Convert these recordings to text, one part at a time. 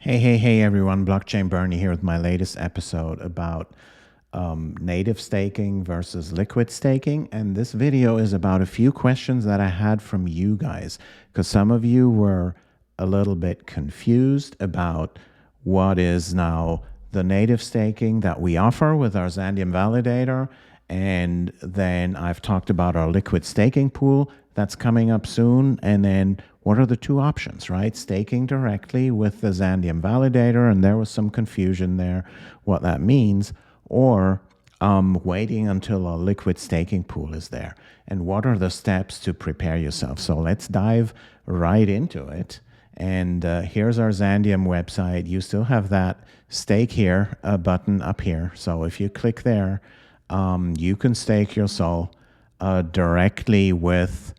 Hey everyone, Blockchain Bernie here with my latest episode about native staking versus liquid staking. And this video is about a few questions that I had from you guys, because some of you were a little bit confused about what is now the native staking that we offer with our Xandeum Validator. And then I've talked about our liquid staking pool that's coming up soon. And then what are the two options, right? Staking directly with the Xandeum Validator, and there was some confusion there, what that means, or waiting until a liquid staking pool is there. And what are the steps to prepare yourself? So let's dive right into it. And here's our Xandeum website. You still have that stake here button up here. So if you click there, you can stake your SOL directly with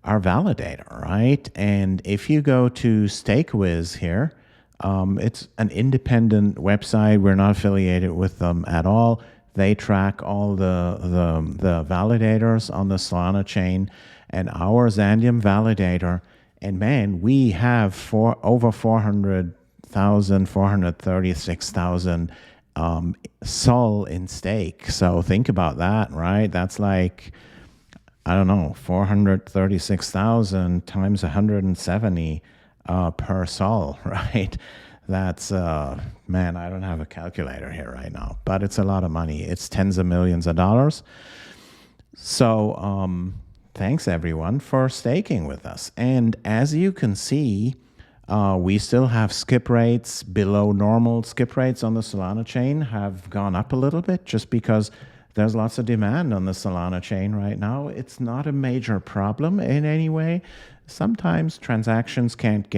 our validator, right? And if you go to StakeWiz here, it's an independent website. We're not affiliated with them at all. They track all the validators on the Solana chain, and our Xandeum validator. And man, we have over 400,000, 436,000 SOL in stake. So think about that, right? That's like, I don't know, 436,000 times 170 per SOL, right? That's, man, I don't have a calculator here right now, but it's a lot of money. It's tens of millions of dollars. So thanks everyone for staking with us. And as you can see, we still have skip rates below normal. Skip rates on the Solana chain have gone up a little bit just because there's lots of demand on the Solana chain right now. It's not a major problem in any way. Sometimes transactions can't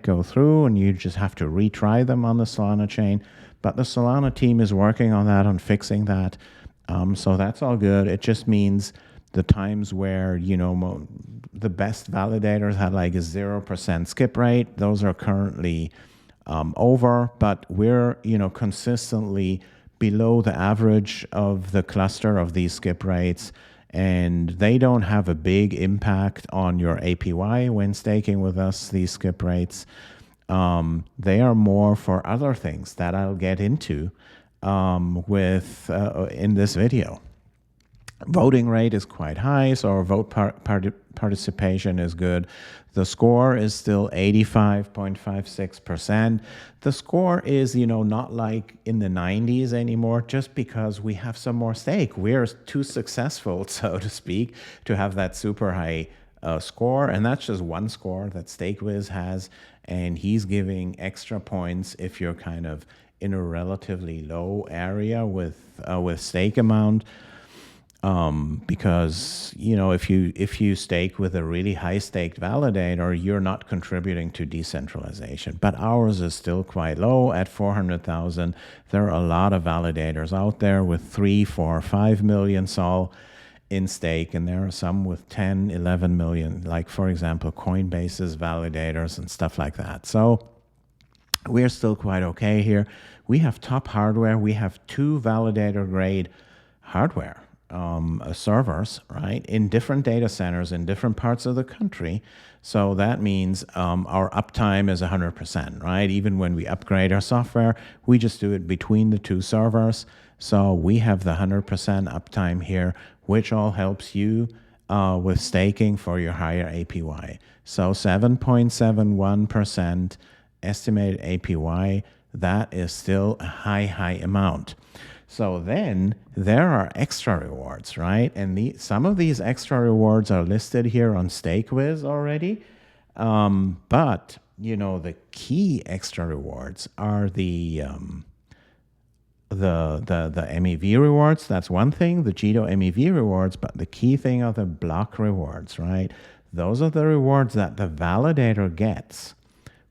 go through and you just have to retry them on the Solana chain. But the Solana team is working on that, on fixing that. So that's all good. It just means the times where, you know, the best validators had like a 0% skip rate. Those are currently over, but we're, you know, consistently below the average of the cluster of these skip rates, and they don't have a big impact on your APY when staking with us, these skip rates. They are more for other things that I'll get into in this video. Voting rate is quite high, so our vote participation is good. The score is still 85.56%. The score is, you know, not like in the 90s anymore, just because we have some more stake. We're too successful, so to speak, to have that super high score. And that's just one score that StakeWiz has, and he's giving extra points if you're kind of in a relatively low area with stake amount. Because, you know, if you stake with a really high staked validator, you're not contributing to decentralization. But ours is still quite low at 400,000. There are a lot of validators out there with 3, 4, 5 million SOL in stake, and there are some with 10, 11 million, like, for example, Coinbase's validators and stuff like that. So we're still quite okay here. We have top hardware. We have 2 validator grade hardware servers, right, in different data centers in different parts of the country. So that means our uptime is 100%, right? Even when we upgrade our software, we just do it between the 2 servers. So we have the 100% uptime here, which all helps you with staking for your higher APY. So 7.71% estimated APY, that is still a high amount. So then there are extra rewards, right? And some of these extra rewards are listed here on StakeWiz already. But, you know, the key extra rewards are the MEV rewards. That's one thing, the Jito MEV rewards. But the key thing are the block rewards, right? Those are the rewards that the validator gets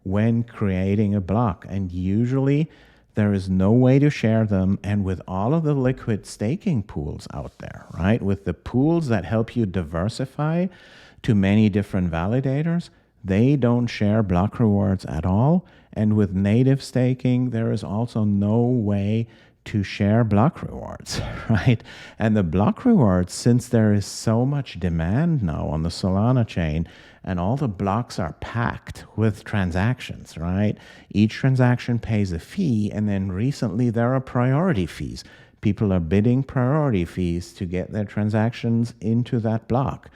when creating a block. And usually there is no way to share them. And with all of the liquid staking pools out there, right, with the pools that help you diversify to many different validators, they don't share block rewards at all. And with native staking, there is also no way to share block rewards, right? And the block rewards, since there is so much demand now on the Solana chain, and all the blocks are packed with transactions, right? Each transaction pays a fee, and then recently there are priority fees. People are bidding priority fees to get their transactions into that block.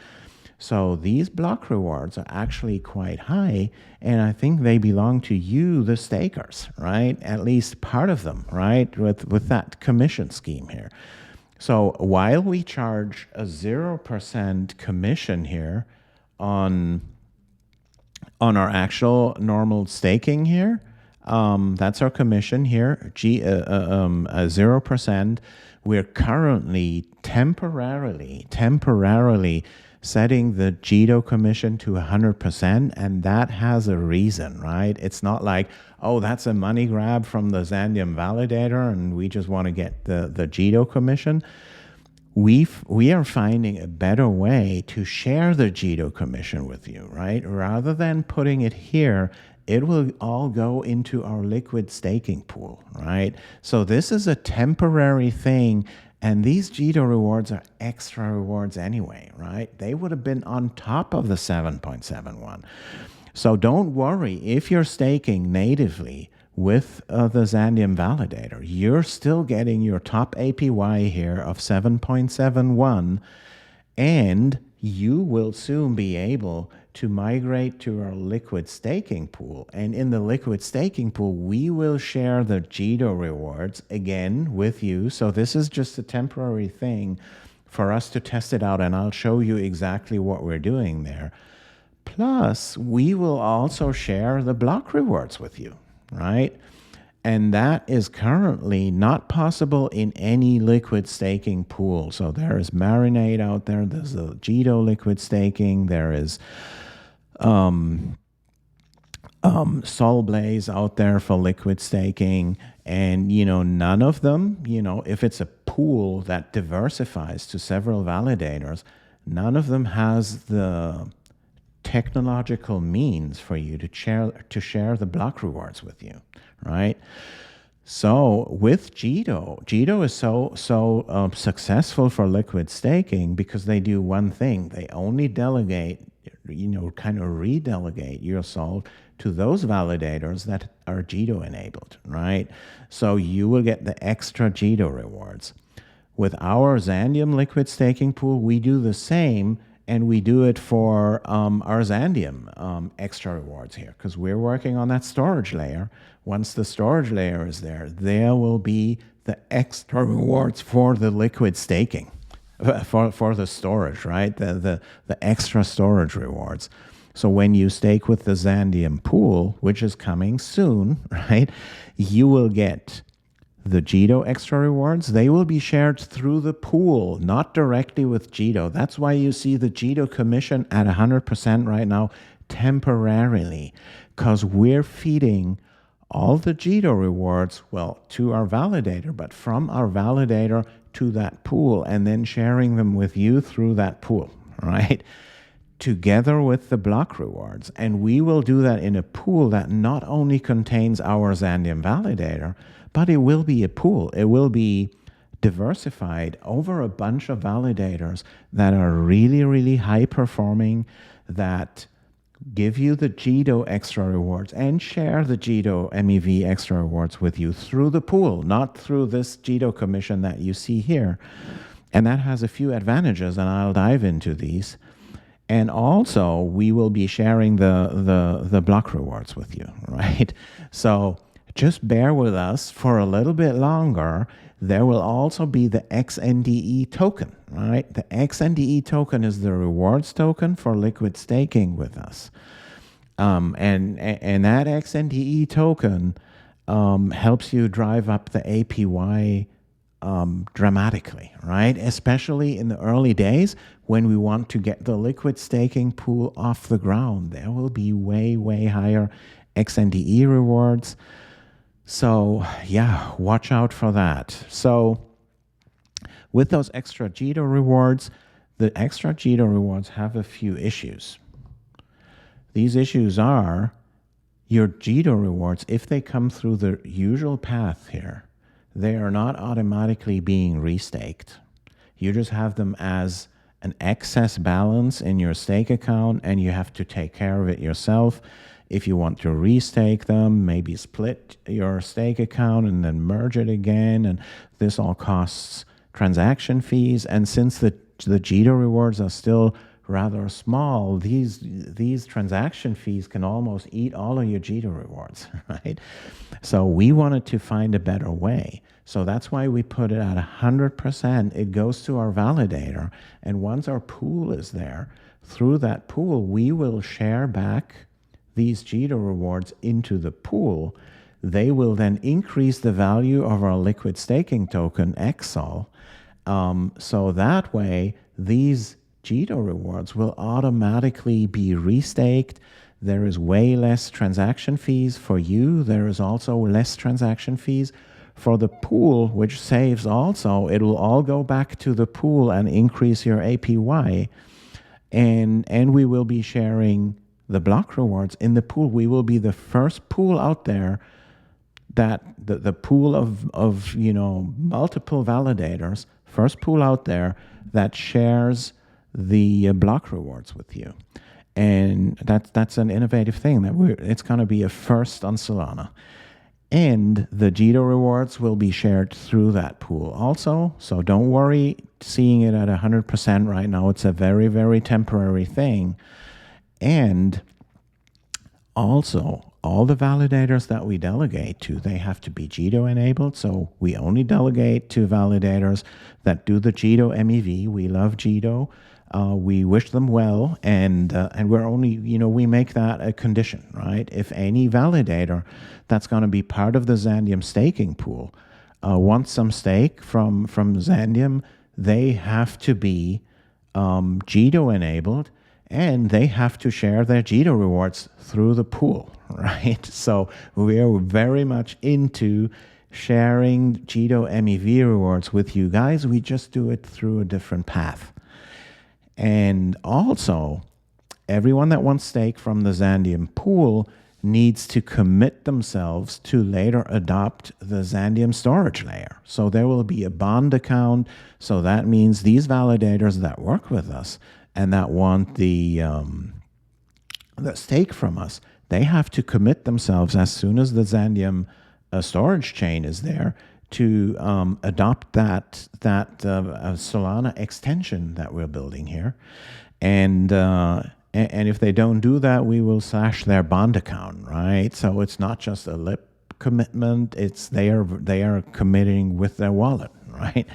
So these block rewards are actually quite high, and I think they belong to you, the stakers, right? At least part of them, right? With that commission scheme here. So while we charge a 0% commission here on our actual normal staking here, that's our commission here, 0%. We're currently temporarily setting the Jito commission to 100%, and that has a reason, right? It's not like, oh, that's a money grab from the Xandeum Validator and we just want to get the Jito commission. We are finding a better way to share the Jito commission with you, right? Rather than putting it here, it will all go into our liquid staking pool, right? So this is a temporary thing, and these Jito rewards are extra rewards anyway, right? They would have been on top of the 7.71. So don't worry, if you're staking natively with the Xandeum Validator, you're still getting your top APY here of 7.71, and you will soon be able to migrate to our liquid staking pool. And in the liquid staking pool, we will share the Jito rewards again with you. So this is just a temporary thing for us to test it out, and I'll show you exactly what we're doing there. Plus, we will also share the block rewards with you, right? And that is currently not possible in any liquid staking pool. So there is Marinade out there, there's the Jito liquid staking, there is Solblaze out there for liquid staking, and none of them, if it's a pool that diversifies to several validators, none of them has the technological means for you to share the block rewards with you, right? So with Jito is so successful for liquid staking because they do one thing. They only delegate, kind of redelegate your salt to those validators that are Jito enabled, right? So you will get the extra Jito rewards. With our Xandeum liquid staking pool, we do the same, and we do it for our Xandeum extra rewards here, because we're working on that storage layer. Once the storage layer is there, there will be the extra rewards for the liquid staking, for the storage, right? The extra storage rewards. So when you stake with the Xandeum pool, which is coming soon, right, you will get the Jito extra rewards. They will be shared through the pool, not directly with Jito. That's why you see the Jito commission at 100% right now, temporarily, because we're feeding all the Jito rewards, well, to our validator, but from our validator to that pool, and then sharing them with you through that pool, right? Together with the block rewards. And we will do that in a pool that not only contains our Xandeum Validator, but it will be a pool. It will be diversified over a bunch of validators that are really, really high performing, that give you the Jito extra rewards and share the Jito MEV extra rewards with you through the pool, not through this Jito commission that you see here. And that has a few advantages, and I'll dive into these. And also, we will be sharing the block rewards with you, right? So just bear with us for a little bit longer. There will also be the XNDE token, right? The XNDE token is the rewards token for liquid staking with us. And that XNDE token helps you drive up the APY dramatically, right? Especially in the early days when we want to get the liquid staking pool off the ground. There will be way, way higher XNDE rewards. So yeah, watch out for that. So with those extra Jito rewards, the extra Jito rewards have a few issues. These issues are your Jito rewards, if they come through the usual path here, they are not automatically being restaked. You just have them as an excess balance in your stake account and you have to take care of it yourself. If you want to restake them, maybe split your stake account and then merge it again. And this all costs transaction fees. And since the JITO rewards are still rather small, these transaction fees can almost eat all of your JITO rewards, right? So we wanted to find a better way. So that's why we put it at 100%. It goes to our validator. And once our pool is there, through that pool, we will share back these JITO rewards into the pool. They will then increase the value of our liquid staking token, XSOL. So that way, these JITO rewards will automatically be restaked. There is way less transaction fees for you. There is also less transaction fees for the pool, which saves also. It will all go back to the pool and increase your APY. And we will be sharing the block rewards in the pool. We will be the first pool out there that the pool of multiple validators, first pool out there that shares the block rewards with you. And that's an innovative thing that it's going to be a first on Solana. And the JITO rewards will be shared through that pool also. So don't worry seeing it at 100% right now. It's a very, very temporary thing. And also, all the validators that we delegate to, they have to be JITO enabled. So we only delegate to validators that do the JITO MEV. We love JITO. We wish them well, and we're only, we make that a condition, right? If any validator that's going to be part of the Xandeum staking pool wants some stake from Xandeum, they have to be JITO enabled, and they have to share their JITO rewards through the pool, right? So we are very much into sharing JITO MEV rewards with you guys. We just do it through a different path. And also, everyone that wants stake from the Xandeum pool needs to commit themselves to later adopt the Xandeum storage layer. So there will be a bond account. So that means these validators that work with us and that want the stake from us, they have to commit themselves as soon as the Xandeum storage chain is there to adopt that Solana extension that we're building here. And if they don't do that, we will slash their bond account, right? So it's not just a lip commitment, it's they are committing with their wallet, right?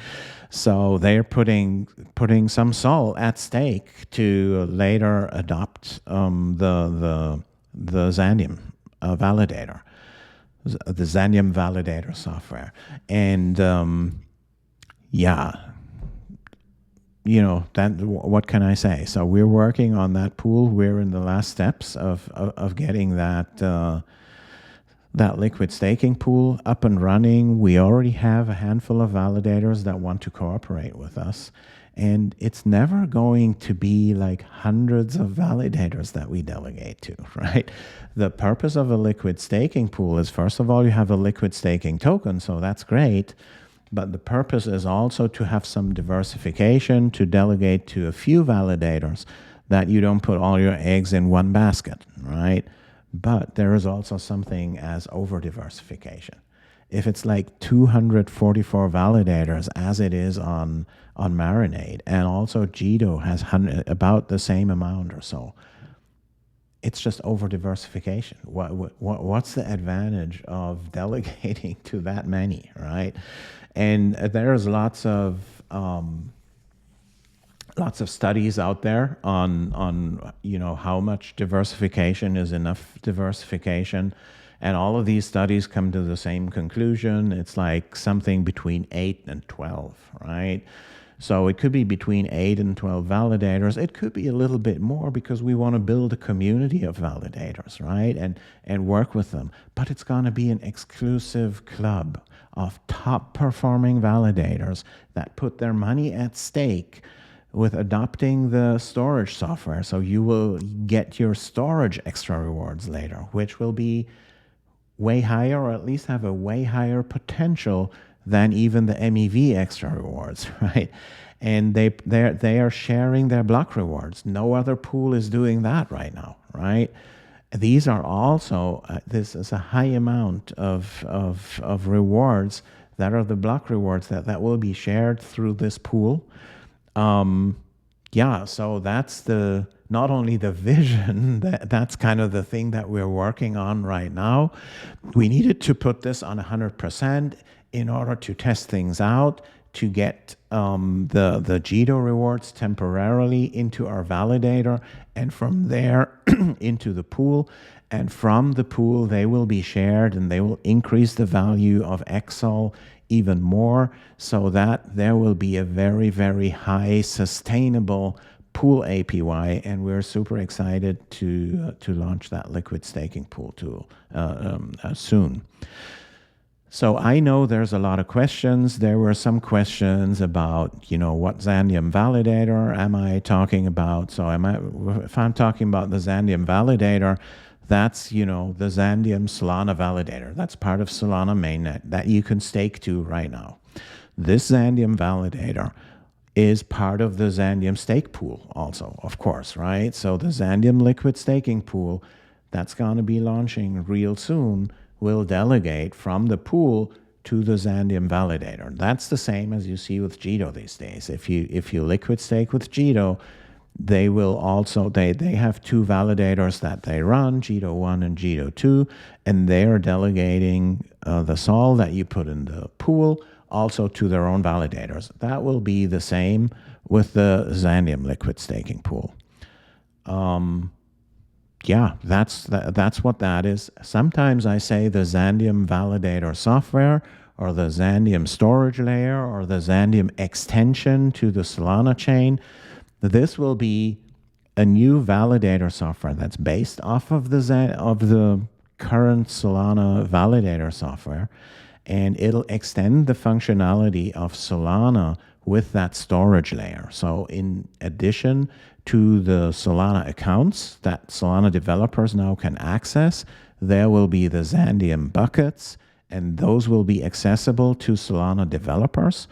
So they're putting some SOL at stake to later adopt the Xandeum validator. The Xandeum Validator software. And what can I say? So we're working on that pool. We're in the last steps of getting that liquid staking pool up and running. We already have a handful of validators that want to cooperate with us. And it's never going to be like hundreds of validators that we delegate to, right? The purpose of a liquid staking pool is, first of all, you have a liquid staking token, so that's great. But the purpose is also to have some diversification, to delegate to a few validators, that you don't put all your eggs in one basket, right? But there is also something as over-diversification. If it's like 244 validators, as it is on Marinade, and also JITO has about the same amount or so, it's just over-diversification. What's the advantage of delegating to that many, right? And there's lots of studies out there on how much diversification is enough diversification. And all of these studies come to the same conclusion. It's like something between 8 and 12, right? So it could be between 8 and 12 validators. It could be a little bit more because we want to build a community of validators, right? And work with them. But it's going to be an exclusive club of top performing validators that put their money at stake with adopting the storage software. So you will get your storage extra rewards later, which will be way higher, or at least have a way higher potential than even the MEV extra rewards, right? and they are sharing their block rewards. No other pool is doing that right now, right? These are also this is a high amount of rewards that are the block rewards that will be shared through this pool. Yeah, so that's the not only the vision, that's kind of the thing that we're working on right now. We needed to put this on 100% in order to test things out, to get the Jito rewards temporarily into our validator, and from there into the pool. And from the pool, they will be shared and they will increase the value of XSOL even more, so that there will be a very, very high sustainable pool APY. And we're super excited to launch that liquid staking pool tool soon. So I know there's a lot of questions. There were some questions about, what Xandeum Validator am I talking about? So if I'm talking about the Xandeum Validator, that's, the Xandeum Solana Validator. That's part of Solana mainnet that you can stake to right now. This Xandeum Validator is part of the Xandeum stake pool also, of course, right? So the Xandeum liquid staking pool that's going to be launching real soon will delegate from the pool to the Xandeum Validator. That's the same as you see with Jito these days. If you liquid stake with Jito, they will also, they have two validators that they run, Jito 1 and Jito 2, and they are delegating the SOL that you put in the pool also to their own validators. That will be the same with the Xandeum liquid staking pool. Yeah, that's what that is. Sometimes I say the Xandeum Validator software, or the Xandeum storage layer, or the Xandeum extension to the Solana chain. This will be a new validator software that's based off of the current Solana validator software, and it'll extend the functionality of Solana with that storage layer. So in addition to the Solana accounts that Solana developers now can access, there will be the Xandeum buckets, and those will be accessible to Solana developers.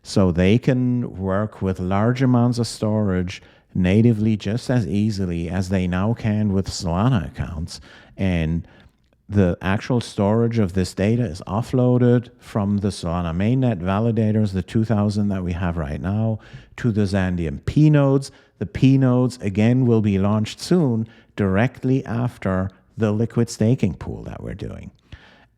So they can work with large amounts of storage natively just as easily as they now can with Solana accounts. And the actual storage of this data is offloaded from the Solana mainnet validators, the 2,000 that we have right now, to the Xandeum PNodes. The PNodes, again, will be launched soon, directly after the liquid staking pool that we're doing.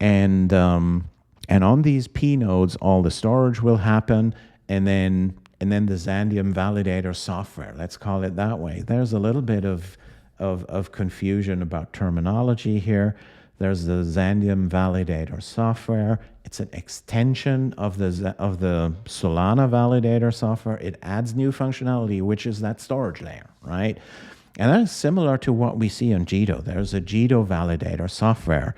And on these PNodes, all the storage will happen, and then the Xandeum Validator software, let's call it that way. There's a little bit of confusion about terminology here. There's the Xandeum Validator software. It's an extension of the Solana Validator software. It adds new functionality, which is that storage layer, right? And that is similar to what we see on Jito. There's a Jito Validator software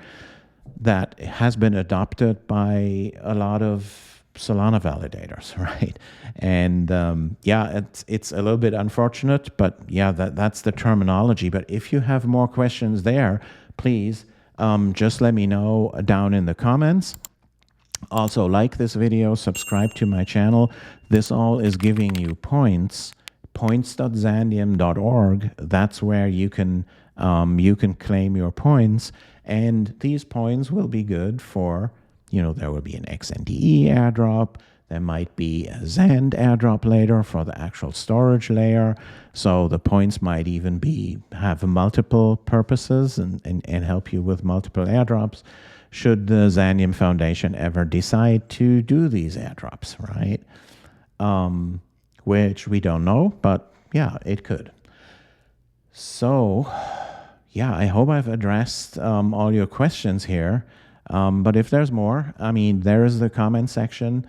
that has been adopted by a lot of Solana validators, right? And yeah, it's a little bit unfortunate, but yeah, that's the terminology. But if you have more questions there, please just let me know down in the comments. Also, like this video, subscribe to my channel. This all is giving you points, points.xandeum.org. That's where you can claim your points. And these points will be good for, there will be an XNDE airdrop. There might be a Xand airdrop later for the actual storage layer. So the points might even have multiple purposes and help you with multiple airdrops, should the Xandeum Foundation ever decide to do these airdrops, right? Which we don't know, but yeah, it could. So yeah, I hope I've addressed all your questions here. But if there's more, there is the comment section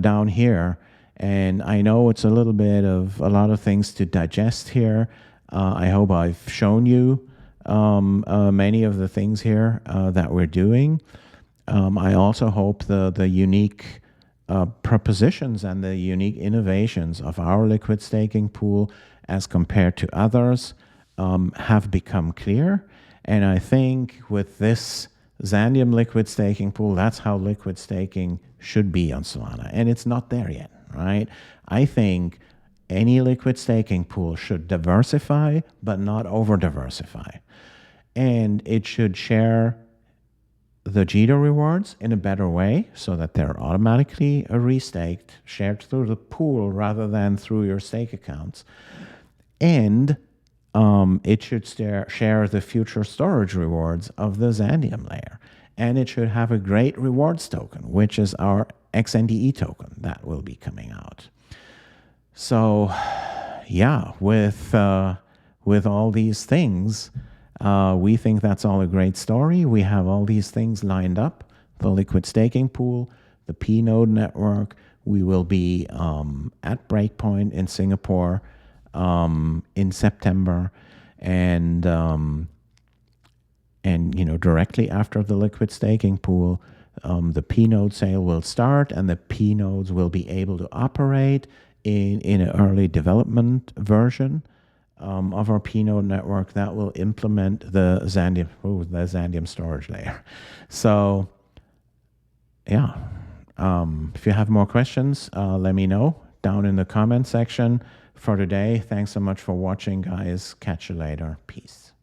down here. And I know it's a lot of things to digest here. I hope I've shown you many of the things here that we're doing. I also hope the unique propositions and the unique innovations of our liquid staking pool as compared to others have become clear. And I think with this Xandeum liquid staking pool, that's how liquid staking should be on Solana. And it's not there yet. right? I think any liquid staking pool should diversify, but not over diversify. And it should share the Jitter rewards in a better way so that they're automatically restaked, shared through the pool rather than through your stake accounts. And it should share the future storage rewards of the Xandeum layer. And it should have a great rewards token, which is our XNDE token that will be coming out. So, yeah, with all these things, we think that's all a great story. We have all these things lined up: the liquid staking pool, the PNode network. We will be at Breakpoint in Singapore in September, and directly after the liquid staking pool, the PNode sale will start, and the PNodes will be able to operate in an early development version of our PNode network that will implement the Xandeum storage layer. So, yeah, if you have more questions, let me know down in the comment section. For today, thanks so much for watching, guys. Catch you later. Peace.